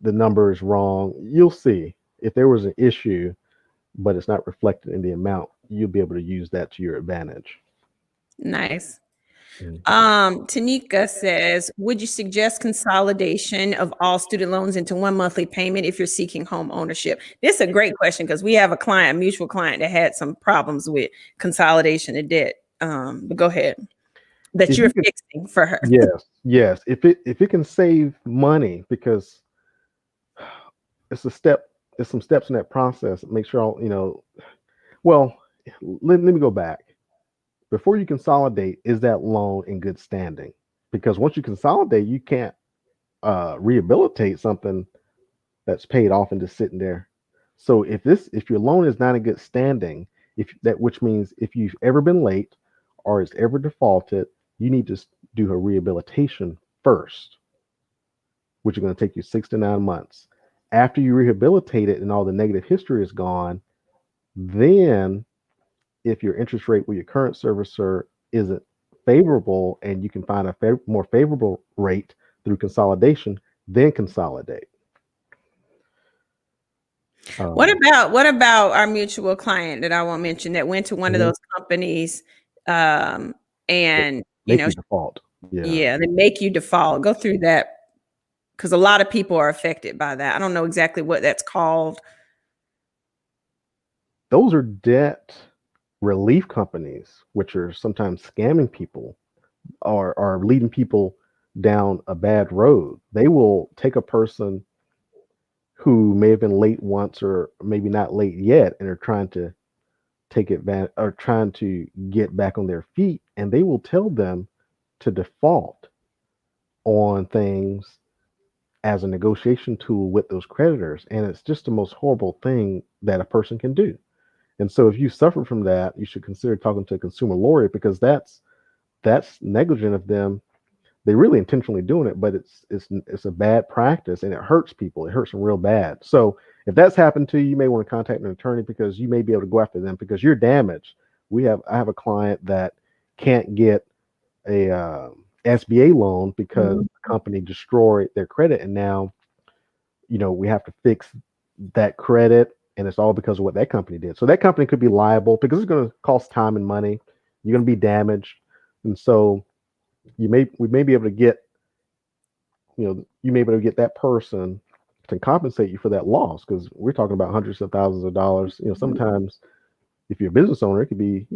the number is wrong, you'll see if there was an issue, but it's not reflected in the amount. You'll be able to use that to your advantage. Nice. Tanika says, would you suggest consolidation of all student loans into one monthly payment if you're seeking home ownership? This is a great question because we have a mutual client that had some problems with consolidation of debt. But go ahead. That If you're you can, fixing for her. yes. If it can save money, because it's a step, it's some steps in that process. Make sure all. Well, let me go back. Before you consolidate, is that loan in good standing? Because once you consolidate, you can't rehabilitate something that's paid off and just sitting there. So if your loan is not in good standing, which means if you've ever been late or it's ever defaulted, you need to do a rehabilitation first, which is going to take you 6 to 9 months. After you rehabilitate it and all the negative history is gone, then if your interest rate with your current servicer isn't favorable and you can find a more favorable rate through consolidation, then consolidate. What about our mutual client that I won't mention that went to one of those companies and make you default? Yeah, they make you default. Go through that because a lot of people are affected by that. I don't know exactly what that's called. Those are debt relief companies, which are sometimes scamming people or are leading people down a bad road. They will take a person who may have been late once or maybe not late yet and are trying to take advantage or trying to get back on their feet, and they will tell them to default on things as a negotiation tool with those creditors. And it's just the most horrible thing that a person can do. And so if you suffer from that, you should consider talking to a consumer lawyer, because that's negligent of them. They really intentionally doing it, but it's a bad practice and it hurts people. It hurts them real bad. So if that's happened to you, you may want to contact an attorney because you may be able to go after them because you're damaged. I have a client that can't get a SBA loan because the company destroyed their credit, and now we have to fix that credit, and it's all because of what that company did. So that company could be liable because it's going to cost time and money. You're going to be damaged, and so we may be able to get you may be able to get that person to compensate you for that loss, because we're talking about hundreds of thousands of dollars. Sometimes if you're a business owner, it could be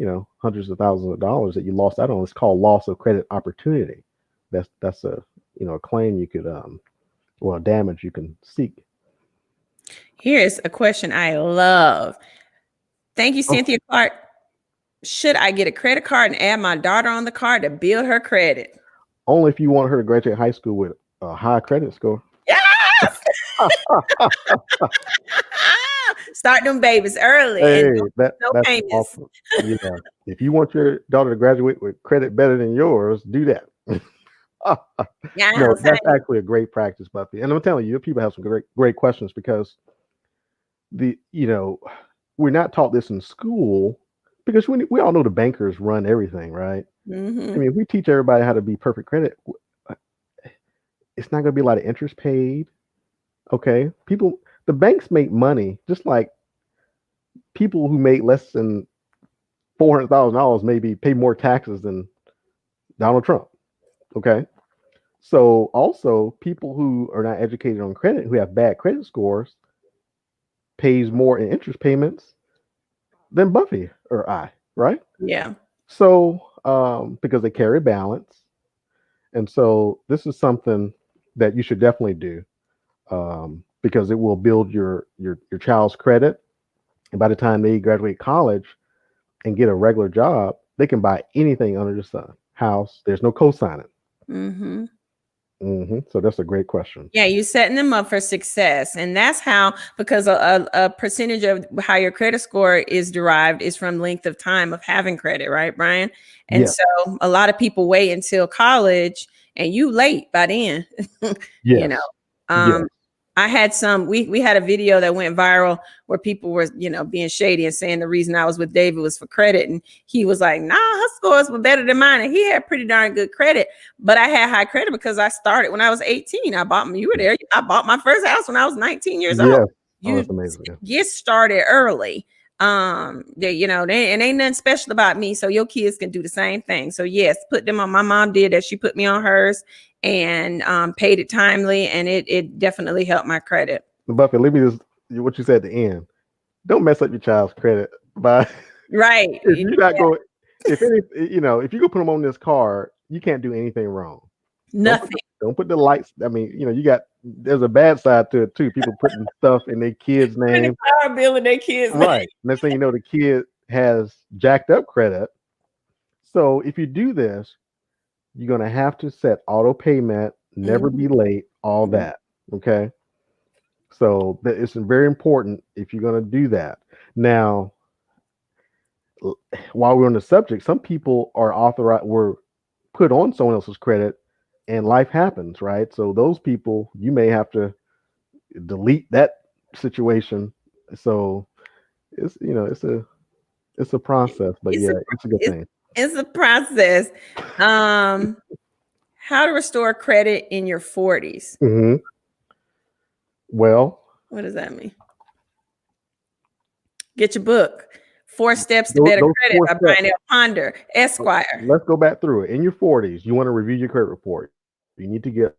hundreds of thousands of dollars that you lost out on. It's called loss of credit opportunity. That's a a claim you could damage you can seek. Here's a question I love. Thank you, Cynthia Clark. Should I get a credit card and add my daughter on the card to build her credit? Only if you want her to graduate high school with a high credit score. Yes! Start them babies early. Hey, and that's payments. awesome. Yeah. If you want your daughter to graduate with credit better than yours, do that. No, that's actually a great practice, Buffie. And I'm telling you, people have some great questions, because we're not taught this in school, because we all know the bankers run everything, right? Mm-hmm. I mean, if we teach everybody how to be perfect credit, it's not going to be a lot of interest paid. Okay, the banks make money just like people who make less than $400,000 maybe pay more taxes than Donald Trump. Okay, so also people who are not educated on credit, who have bad credit scores, pays more in interest payments than Buffy or I, right? Yeah. So because they carry balance, and so this is something that you should definitely do, because it will build your child's credit, and by the time they graduate college and get a regular job, they can buy anything under the sun. House, there's no co-signing. Mm-hmm. So that's a great question. Yeah, you're setting them up for success. And that's how, because a percentage of how your credit score is derived is from length of time of having credit, right, Brian? And so a lot of people wait until college, and you late by then. Yes. I had we had a video that went viral where people were, being shady and saying the reason I was with David was for credit. And he was like, nah, her scores were better than mine. And he had pretty darn good credit, but I had high credit because I started when I was 18. I bought my first house when I was 19 years old. That's amazing. Get started early. They, they ain't nothing special about me, so your kids can do the same thing. So yes, put them on. My mom did that. She put me on hers and paid it timely, and it definitely helped my credit. Buffett, let me just what you said at the end. Don't mess up your child's credit by Right. if you're not going. If any, if you go put them on this card, you can't do anything wrong. Nothing. Don't put the lights. I mean, there's a bad side to it too. People putting stuff in their kids' name. Power bill in their kids' Right. Next thing you know, the kid has jacked up credit. So if you do this, you're gonna have to set auto payment, never be late, all that. Okay. So it's very important if you're gonna do that. Now, while we're on the subject, some people were put on someone else's credit and life happens, right? So those people, you may have to delete that situation. So it's it's a process, but it's a good thing. It's a process. How to restore credit in your 40s. Mm-hmm. Well, what does that mean? Get your book. 4 Steps to Better Credit by Brian L. Ponder, Esquire. Let's go back through it. In your 40s, you want to review your credit report. You need to get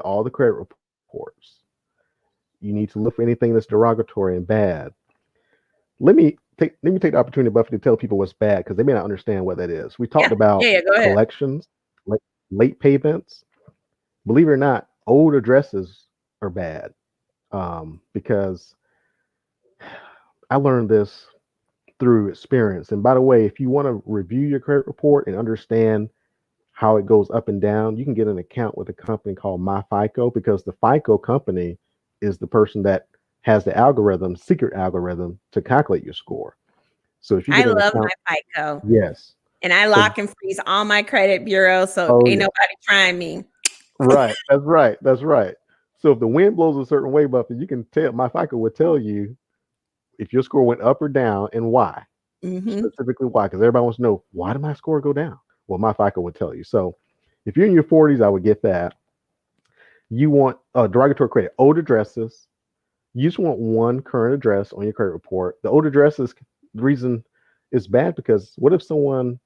all the credit reports. You need to look for anything that's derogatory and bad. Let me take the opportunity, Buffy, to tell people what's bad because they may not understand what that is. We talked about collections, late payments. Believe it or not, old addresses are bad because I learned this through experience. And by the way, if you want to review your credit report and understand how it goes up and down, you can get an account with a company called MyFICO because the FICO company is the person that has the secret algorithm to calculate your score. So if you get love MyFICO. Yes. And I lock and freeze all my credit bureaus, so ain't nobody trying me. Right. That's right. So if the wind blows a certain way, Buffy, you can tell MyFICO would tell you if your score went up or down and why. Specifically why, because everybody wants to know, why did my score go down? Well, MyFICO would tell you. So if you're in your 40s, I would get that. You want derogatory credit, old addresses. You just want one current address on your credit report. The old addresses, the reason it's bad because what if someone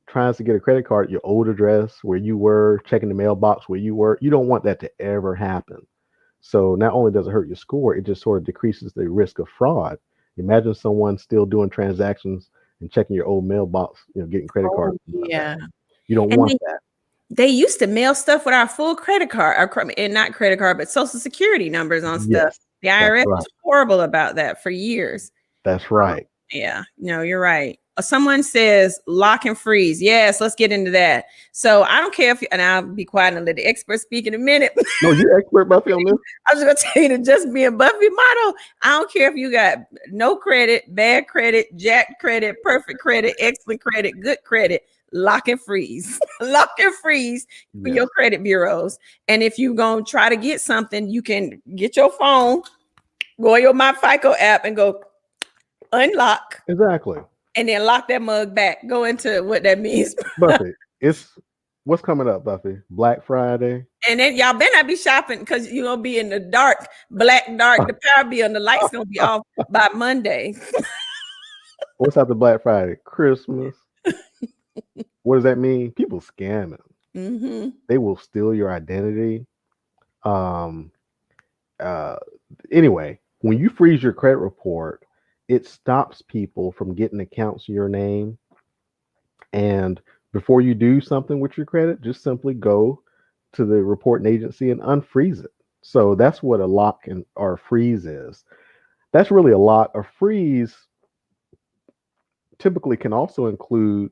tries to get a credit card, your old address, where you were, checking the mailbox where you were, you don't want that to ever happen. So not only does it hurt your score, it just sort of decreases the risk of fraud. Imagine someone still doing transactions and checking your old mailbox, getting credit cards. Yeah. You don't want that. They used to mail stuff with our full credit card, and not credit card, but social security numbers on stuff. The IRS was horrible about that for years. That's right. Yeah, no, you're right. Someone says lock and freeze. Yes, let's get into that. So I don't care and I'll be quiet and let the expert speak in a minute. No, you're expert, Buffy, on this. I was going to tell you the Just Being Buffie motto. I don't care if you got no credit, bad credit, jack credit, perfect credit, excellent credit, good credit. Lock and freeze. Lock and freeze for your credit bureaus. And if you're going to try to get something, you can get your phone, go on your MyFICO app and go unlock. Exactly. And then lock that mug back. Go into what that means. Buffy, what's coming up, Buffy? Black Friday. And then y'all better not be shopping because you're going to be in the dark, black dark. The power bill and the lights going to be off by Monday. What's after Black Friday? Christmas. What does that mean? People scamming. They will steal your identity. Anyway, when you freeze your credit report, it stops people from getting accounts in your name. And before you do something with your credit, just simply go to the reporting agency and unfreeze it. So that's what a lock or a freeze is. That's really a lot. A freeze typically can also include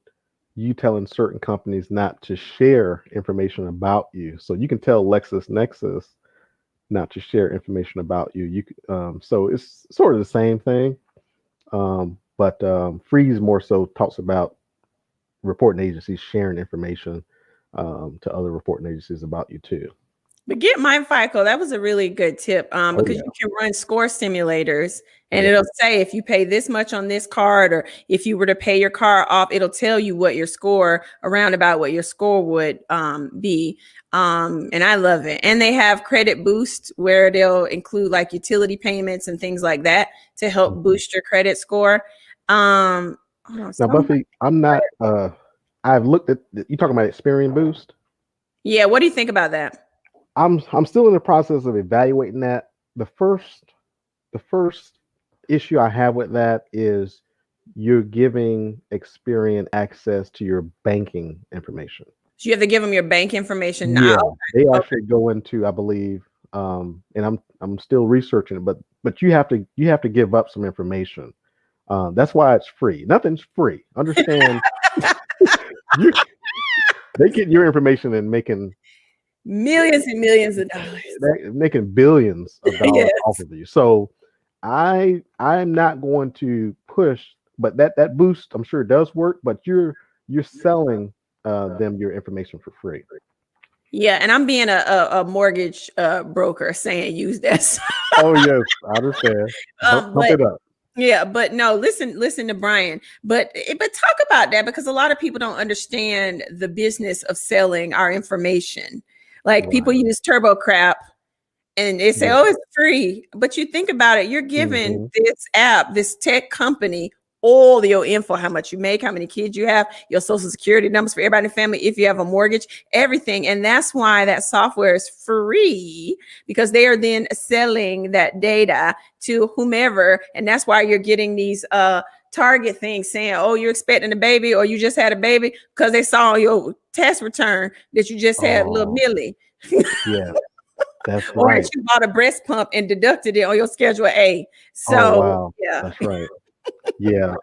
you telling certain companies not to share information about you. So you can tell LexisNexis not to share information about you. So it's sort of the same thing. But freeze more so talks about reporting agencies sharing information to other reporting agencies about you too. But get MyFICO. That was a really good tip because you can run score simulators and it'll say if you pay this much on this card or if you were to pay your car off, it'll tell you what your score around about what your score would be. And I love it. And they have Credit Boost where they'll include like utility payments and things like that to help boost your credit score. Hold on. Now, Buffy, I'm not. I've looked at. You talking about Experian Boost? Yeah. What do you think about that? I'm still in the process of evaluating that. The first issue I have with that is you're giving Experian access to your banking information. So you have to give them your bank information now. Yeah, they Okay. actually go into, I believe, and I'm still researching it, but you have to give up some information. That's why it's free. Nothing's free. Understand? you they get your information and Millions and millions of dollars. making billions of dollars Yes. off of you. So I'm not going to push, but that boost I'm sure does work. But you're selling them your information for free. Yeah, and I'm being a mortgage broker saying use that. Oh yes, I understand. Pump But it up. yeah, but no, listen to Brian. But talk about that because a lot of people don't understand the business of selling our information. Like people Right. use turbo crap and they say, Yeah. oh, it's free. But you think about it, you're giving Mhm. this app, this tech company, all your info, how much you make, how many kids you have, your social security numbers for everybody in the family, if you have a mortgage, everything. And that's why that software is free because they are then selling that data to whomever. And that's why you're getting these target things saying, oh, you're expecting a baby or you just had a baby because they saw your tax return that you just had little Oh, Millie. yeah, that's Or right. that you bought a breast pump and deducted it on your schedule A. Oh So wow, yeah. that's right. Yeah,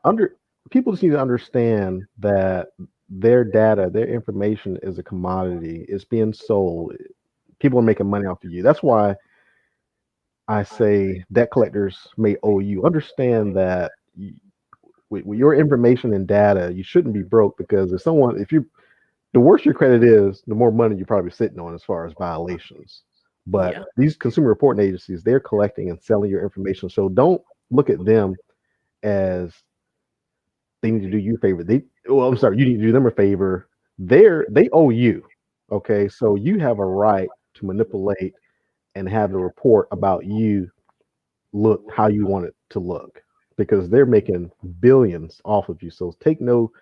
people just need to understand that their data, their information is a commodity. It's being sold. People are making money off of you. That's why I say debt collectors may owe you. Understand that with your information and data, you shouldn't be broke because the worse your credit is, the more money you're probably sitting on as far as violations. But Yeah. these consumer reporting agencies, they're collecting and selling your information. So don't look at them as they need to do you a favor. I'm sorry, you need to do them a favor. They owe you. Okay, so you have a right to manipulate and have the report about you look how you want it to look because they're making billions off of you. So take no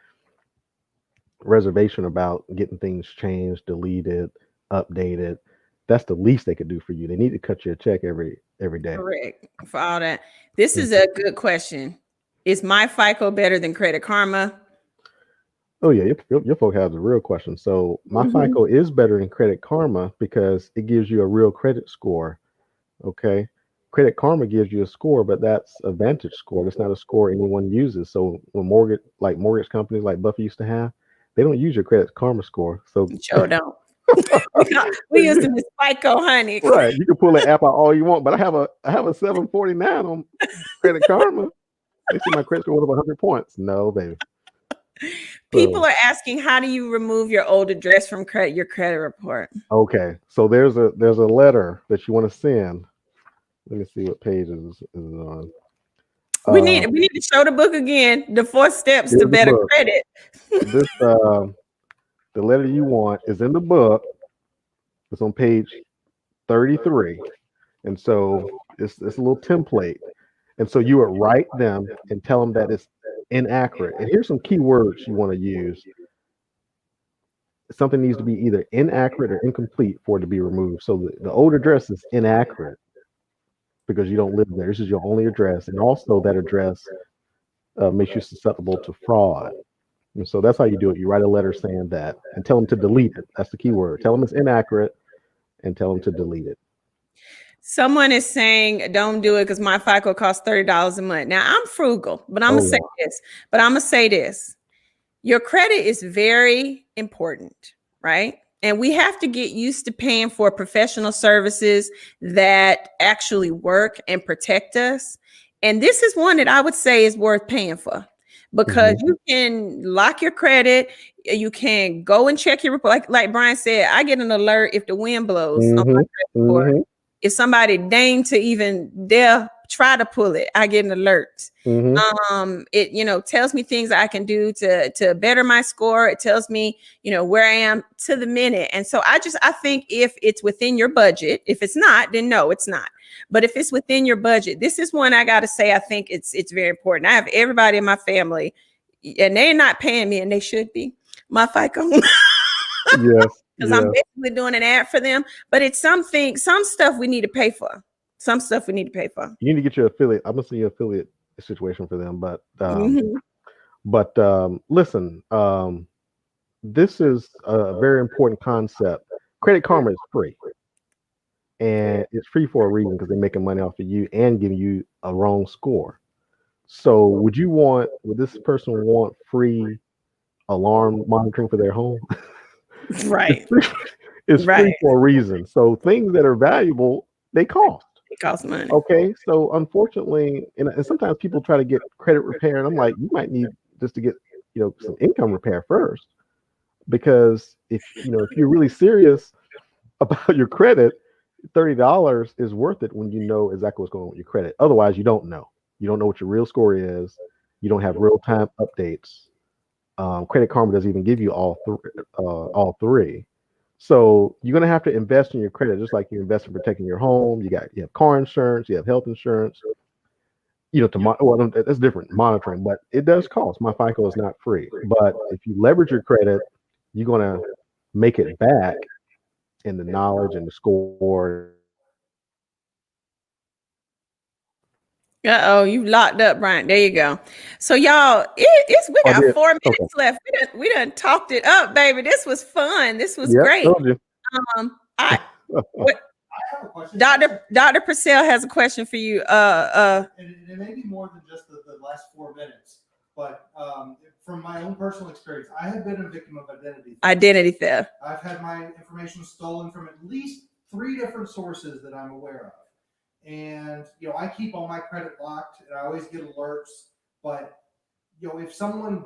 reservation about getting things changed, deleted, updated. That's the least they could do for you. They need to cut you a check every day. Correct for all that. This is Mhm. a good question. Is my FICO better than Credit Karma? Oh yeah, your folk has a real question. So my Mhm. FICO is better than Credit Karma because it gives you a real credit score. Okay, Credit Karma gives you a score, but that's a Vantage score. That's not a score anyone uses. So when mortgage companies like Buffy used to have, they don't use your Credit Karma score. So Sure don't. We using this FICO, honey. right, you can pull that app out all you want, but I have a 749 on Credit Karma. They see my credit score with 100 points. No, baby. People So are asking, how do you remove your old address from your credit report? okay, so there's a letter that you want to send. Let me see what page is on. We need to show the book again. The 4 steps to Here's the better book. credit. This the letter you want is in the book. It's on page 33, and so it's a little template. And so you would write them and tell them that it's inaccurate. And here's some key words you want to use. Something needs to be either inaccurate or incomplete for it to be removed. So the old address is inaccurate because you don't live there. This is your only address, and also that address makes you susceptible to fraud. And so that's how you do it. You write a letter saying that, and tell them to delete it. That's the key word. Tell them it's inaccurate, and tell them to delete it. Someone is saying, don't do it because my FICO costs $30 a month. Now I'm frugal, but I'm Oh gonna say wow. this. But I'm gonna say this. Your credit is very important, right? And we have to get used to paying for professional services that actually work and protect us. And this is one that I would say is worth paying for because Hmm. you can lock your credit. You can go and check your report. Like Brian said, I get an alert if the wind blows on my Hmm. credit report. Hmm. If somebody deigned to even dare try to pull it, I get an alert. Mm-hmm. It, you know, tells me things I can do to better my score. It tells me, you know, where I am to the minute. And so I think if it's within your budget, if it's not, then no, it's not. But if it's within your budget, this is one I got to say, I think it's very important. I have everybody in my family and they're not paying me, and they should be, my FICO. Yes. Because I'm basically doing an ad for them. But it's some stuff we need to pay for. Some stuff we need to pay for. You need to get your affiliate. I'm gonna send you an affiliate situation for them. But listen, this is a very important concept. Credit Karma is free, and it's free for a reason because they're making money off of you and giving you a wrong score. So, would this person want free alarm monitoring for their home? Right. It's free for a reason. So things that are valuable, they cost. It costs money. Okay. So unfortunately, and sometimes people try to get credit repair, and I'm like, you might need just to get, some income repair first. Because if you're really serious about your credit, $30 is worth it when you know exactly what's going on with your credit. Otherwise, you don't know. You don't know what your real score is. You don't have real-time updates. Credit Karma doesn't even give you all three. So you're going to have to invest in your credit, just like you invest in protecting your home. You have car insurance, you have health insurance. That's different monitoring, but it does cost. My FICO is not free, but if you leverage your credit, you're going to make it back in the knowledge and the score. You locked up, Brian. There you go. So y'all, we got 4 minutes left. We done talked it up, baby. This was fun. This was great. I have a question. Dr. Purcell has a question for you. And it may be more than just the last 4 minutes, but from my own personal experience, I have been a victim of identity theft. I've had my information stolen from at least 3 different sources that I'm aware of. And, I keep all my credit locked and I always get alerts, but, if someone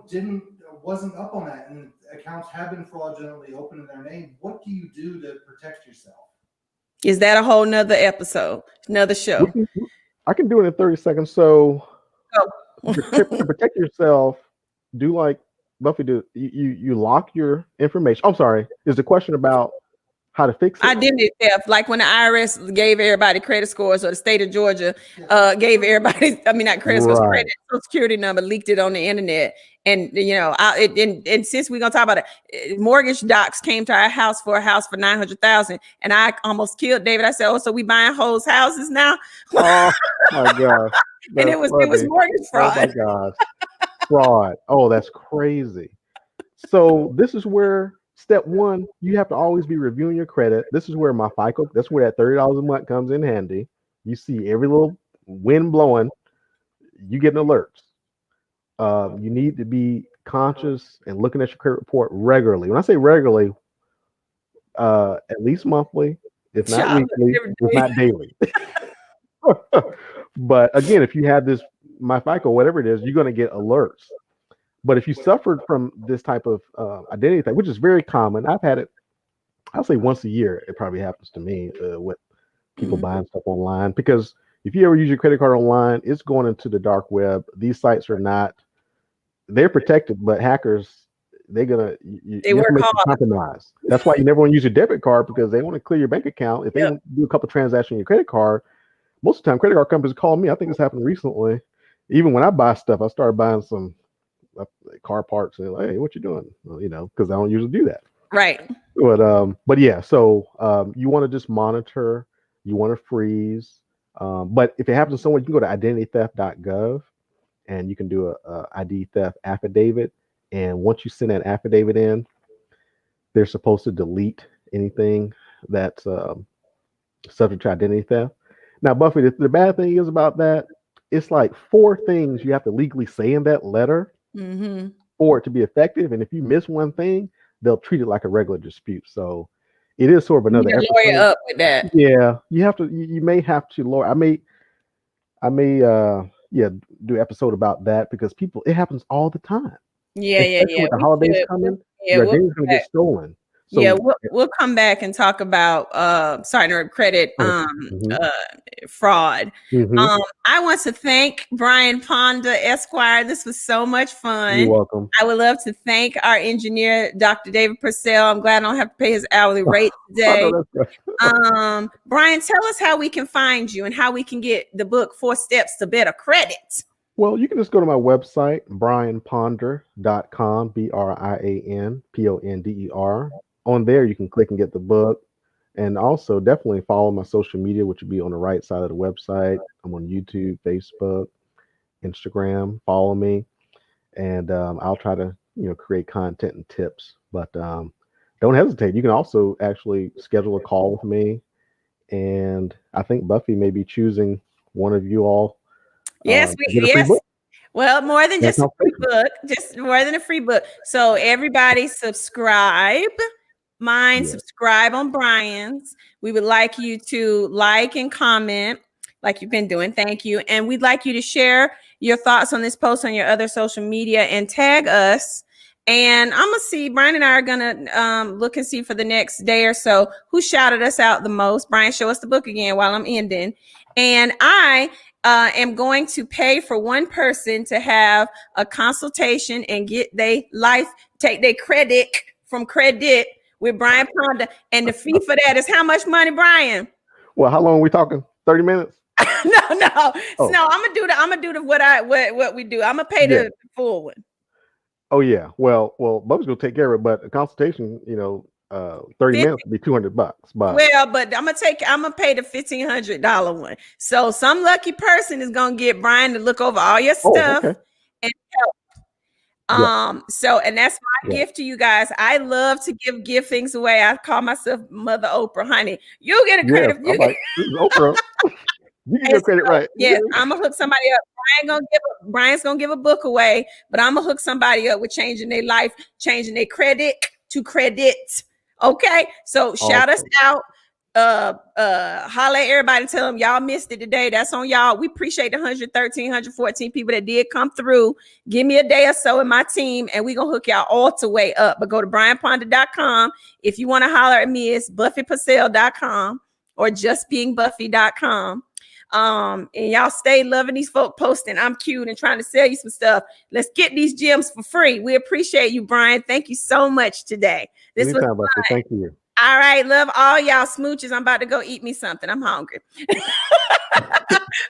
wasn't up on that and accounts have been fraudulently opened in their name, what do you do to protect yourself? Is that a whole nother episode, another show? I can do it in 30 seconds. So to protect yourself, do like Buffie do. You lock your information. I'm sorry. Is the question about how to fix it? Identity theft, like when the IRS gave everybody credit scores, or the state of Georgia gave everybody, not credit scores, credit, Social Security number, leaked it on the internet. And, and since we're going to talk about it, mortgage docs came to our house for a house for $900,000. And I almost killed David. I said, oh, so we buying hoes houses now? Oh my gosh. And it was mortgage fraud. Oh my gosh. Fraud. Oh, that's crazy. So this is where step one, you have to always be reviewing your credit. This is where my FICO, that's where that $30 a month comes in handy. You see every little wind blowing, you get alerts. You need to be conscious and looking at your credit report regularly. When I say regularly, at least monthly, if not weekly, if not daily. But again, if you have this, my FICO, whatever it is, you're going to get alerts. But if you suffered from this type of identity theft, which is very common, I've had it, I'll say once a year, it probably happens to me with people buying stuff online. Because if you ever use your credit card online, it's going into the dark web. These sites are not, they're protected, but hackers, they work hard. Compromise. That's why you never want to use your debit card, because they want to clear your bank account. If they want to do a couple of transactions on your credit card, most of the time credit card companies call me. I think it's happened recently. Even when I buy stuff, I started buying some car parts and like, hey, what you doing? Well, because I don't usually do that. Right. But yeah, so you want to just monitor, you want to freeze. But if it happens to someone, you can go to identitytheft.gov and you can do a ID theft affidavit. And once you send that affidavit in, they're supposed to delete anything that's subject to identity theft. Now, Buffy, the bad thing is about that, it's like 4 things you have to legally say in that letter for it to be effective. And if you miss one thing, they'll treat it like a regular dispute. So it is sort of another episode. Lawyer up with that. Yeah, you have to. You may have to lawyer. I may do an episode about that, because it happens all the time. Yeah. With the holidays coming, your identity is going to get stolen. So yeah, we'll come back and talk about credit fraud. I want to thank Brian Ponda, Esquire. This was so much fun. You're welcome. I would love to thank our engineer, Dr. David Purcell. I'm glad I don't have to pay his hourly rate today. Brian, tell us how we can find you and how we can get the book 4 Steps to Better Credit. Well, you can just go to my website, brianponder.com, BrianPonder. On there, you can click and get the book. And also definitely follow my social media, which will be on the right side of the website. I'm on YouTube, Facebook, Instagram. Follow me. And I'll try to, create content and tips. But don't hesitate. You can also actually schedule a call with me. And I think Buffie may be choosing one of you all. Yes. Well, more than just a free book, just more than a free book. So everybody subscribe. Subscribe on Brian's. We would like you to like and comment like you've been doing. Thank you. And we'd like you to share your thoughts on this post on your other social media and tag us. And I'm going to see, Brian and I are going to look and see for the next day or so who shouted us out the most. Brian, show us the book again while I'm ending. And I am going to pay for one person to have a consultation and get take their credik from Credik with Brian Ponda. And the fee for that is how much money, Brian? Well, how long are we talking? 30 minutes? No. Oh. No, I'm gonna do what we do. I'm gonna pay the full one. Oh yeah. Well, Bubba's gonna take care of it, but a consultation, 30 minutes would be $200. But but I'm gonna pay the $1,500 one. So some lucky person is gonna get Brian to look over all your stuff and help. And that's my gift to you guys. I love to give things away. I call myself Mother Oprah, honey. You get a credit. Oprah. You can get credit, right? Yes, I'm gonna hook somebody up. Brian's gonna give a book away, but I'm gonna hook somebody up with changing their life, changing their credit to credit. Okay, so shout us out. Holla at everybody, tell them y'all missed it today. That's on y'all. We appreciate the 114 people that did come through. Give me a day or so in my team and we're gonna hook y'all all the way up. But go to brianponder.com. If you want to holler at me, it's buffypurcell.com or justbeingBuffie.com. And y'all stay loving these folk posting. I'm cute and trying to sell you some stuff. Let's get these gems for free. We appreciate you, Brian. Thank you so much today. This was fun. Thank you. All right, love all y'all smooches. I'm about to go eat me something. I'm hungry.